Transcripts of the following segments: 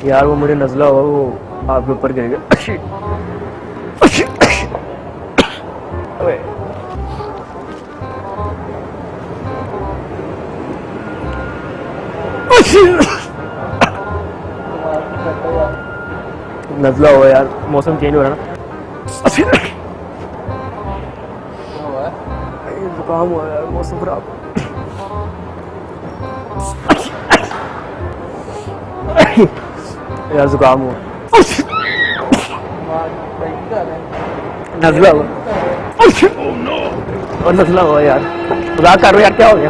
यार वो मुझे नजला हुआ, वो आपके ऊपर गिर गया। नजला हुआ यार, मौसम चेंज हो रहा है ना। जुकाम हुआ यार, मौसम खराब। यार जुकाम हुआ, नजला हुआ और नजला हुआ यार। मजाक कर रहे हो यार, क्या हो गया?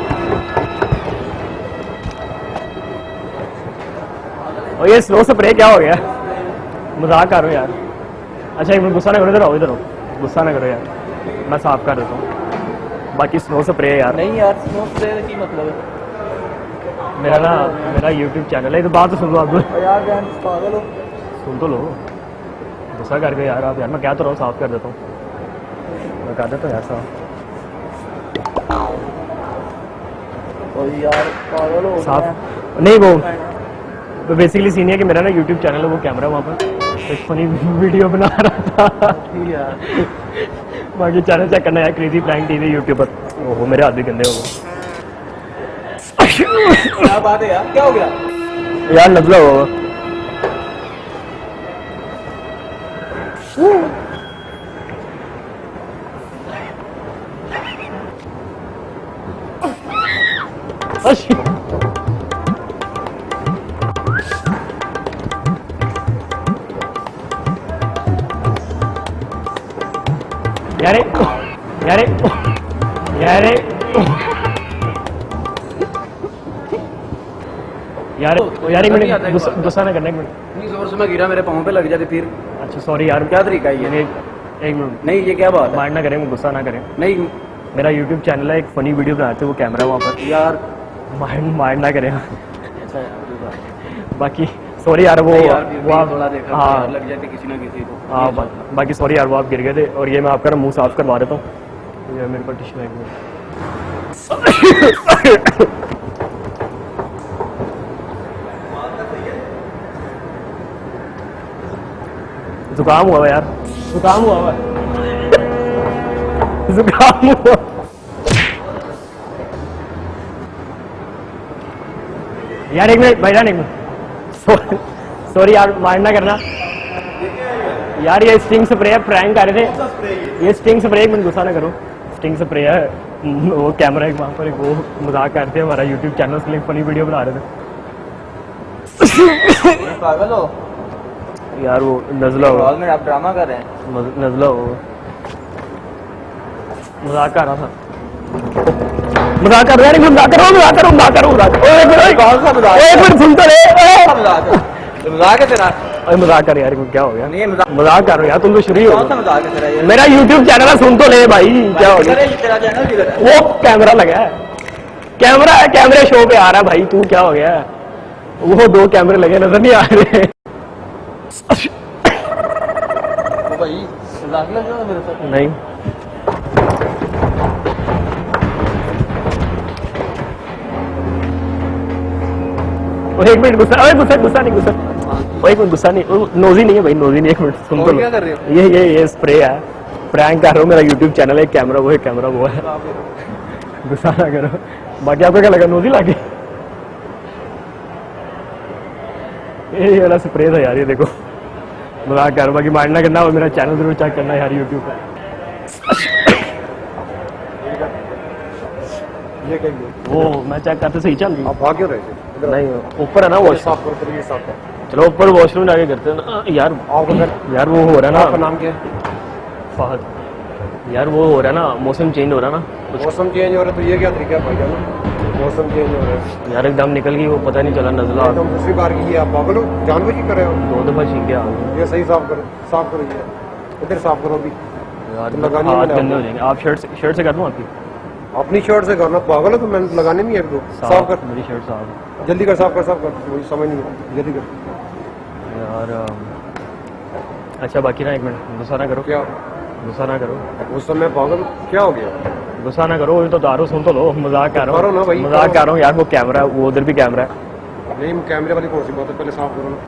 और ये स्लो स्प्रे क्या हो गया? मजाक कर रहे हो यार। अच्छा एक मिनट, गुस्सा ना करो, इधर आओ, इधर आओ, गुस्सा ना करो यार, मैं साफ कर देता हूँ। बाकी स्नो स्प्रे है यार। नहीं यार, स्नो स्प्रे का क्या मतलब है? मेरा YouTube चैनल है, तो बात तो सुन लो आप। यार बहन पागल हो, सुन तो लो, गुस्सा करके यार आप। यार मैं क्या तो रहा हूँ, साफ कर देता हूँ, मैं कर देता हूँ यार साफ। और यार पागल हो साफ नहीं वो तो बेसिकली सीन है कि मेरा ना YouTube चैनल है, वो कैमरा वहाँ पर एक फनी वीडियो बना रहा था यार। बाकी चैनल चेक करना यार, क्रेजी प्रैंक टीवी यूट्यूब पर। ओहो मेरे हाथ भी गंदे हो गए। क्या बात है यार, क्या हो गया? यार नजला होगा। यारे यारे यारे यार यार एक मिनट, गुस्सा ना करना, एक मिनट। नहीं जोर से मैं गिरा, मेरे पाँव पे लग जाते फिर। अच्छा सॉरी यार, क्या तरीका है ये? एक मिनट, नहीं ये क्या बात है? माइंड ना करें, गुस्सा ना करें। नहीं मेरा YouTube चैनल है, एक फनी वीडियो बनाते वो कैमरा वहाँ पर। यार, माइंड ना करें। ऐसा यार, बाकी सॉरी यार, वो आप थोड़ा देखा हाँ लग जाते किसी ना किसी को। हाँ, बाकी सॉरी यार, वो आप गिर गए थे। और ये मैं आपका मुंह साफ करवा देता हूँ। ये मेरे पास टिश्यू है। जुकाम हुआ यार, जुकाम हुआ जुकाम हुआ। यार एक मिनट भाईजान, एक मिनट, सॉरी यार, माइंड ना करना यार। ये स्टिंग स्प्रे है, प्रैंक कर रहे थे। ये स्टिंग स्प्रे, एक मिनट गुस्सा ना करो, स्टिंग स्प्रे है। वो कैमरा है वहाँ पर, वो मजाक करते हैं, हमारा YouTube चैनल के लिए फनी वीडियो बना रहे थे। पागल हो यार वो नजला हो, में आप ड्रामा कर रहे हैं। नजला हो, मजाक कर रहा था, मजाक कर रहा है। मजाक करो, मजाक करो, मजाक करो, मजाक करो। एक मिनट सुन तो ले, मजाक है तेरा? अरे मजाक कर यार, क्या हो गया? नहीं मजाक कर रहे हो यार, तुम तो शुरू ही हो। मजाक है तेरा ये? मेरा YouTube चैनल है, सुन तो ले भाई, क्या हो गया? तेरा चैनल किधर है? वो कैमरा लगा है, कैमरा है, कैमरे शो पे आ रहा है भाई, तू क्या हो गया? वो 2 कैमरे लगे नजर नहीं आ रहे। भाई मजाक लग रहा है मेरे साथ? नहीं एक मिनट, गुस्सा, अरे गुस्सा नहीं, गुस्सा एक मिनट, गुस्सा नहीं, नोजी नहीं है भाई, नोजी नहीं। एक मिनट सुन तो, क्या कर रहे हो? ये स्प्रे है, प्रैंक कर रहा हूँ। मेरा YouTube चैनल है, कैमरा वो है, कैमरा वो है। गुस्सा ना करो। बाकी आपको क्या लगा, नोजी लगे? ये वाला स्प्रे था यार, ये देखो, मजाक कर। बाकी माइंड ना करना, और मेरा चैनल जरूर चेक करना यार YouTube पे। ये कहिए, वो मैं चेक करते सही चल रही। आप भाग क्यों रहे थे? नहीं ऊपर है ना वॉश, साफ करो, ये साफ करो। चलो ऊपर वॉशरूम जाके करते हैं ना यार। यार वो हो रहा है ना, आपका नाम क्या है? फहद। यार वो हो रहा है ना, मौसम चेंज हो रहा है ना, मौसम चेंज हो रहा है तो ये क्या तरीका है भाईजान? मौसम चेंज हो रहा है यार एकदम निकल गई, वो पता नहीं चला, नजला। तो दूसरी बार की ये आप पागल हो, जानबूझ के कर रहे हो? 2 दफा छींक गया ये सही साफ करो, साफ करो, ये इधर साफ करो अभी। यार, लगानी हाथ मैंने गंदे हो जाएंगे। आप शर्ट से कर दूं आपकी? अपनी शर्ट से करना, पागल है तो मैंने लगाने नहीं है तो साफ कर, मेरी शर्ट साफ। जल्दी कर, साफ कर, मुझे समझ नहीं, जल्दी कर। यार अच्छा बाकी ना एक मिनट गुस्सा ना करो, क्या गुस्सा ना करो, उस समय पागल क्या हो गया? गुस्सा ना करो, तो दारू सुन तो लो, मजाक कर रहा करो ना हूँ, भाई, मजाक करो। कर रहा हूँ यार, वो कैमरा वो उधर भी कैमरा है। नहीं कैमरे वाली कौन सी बात है, पहले साफ करो ना।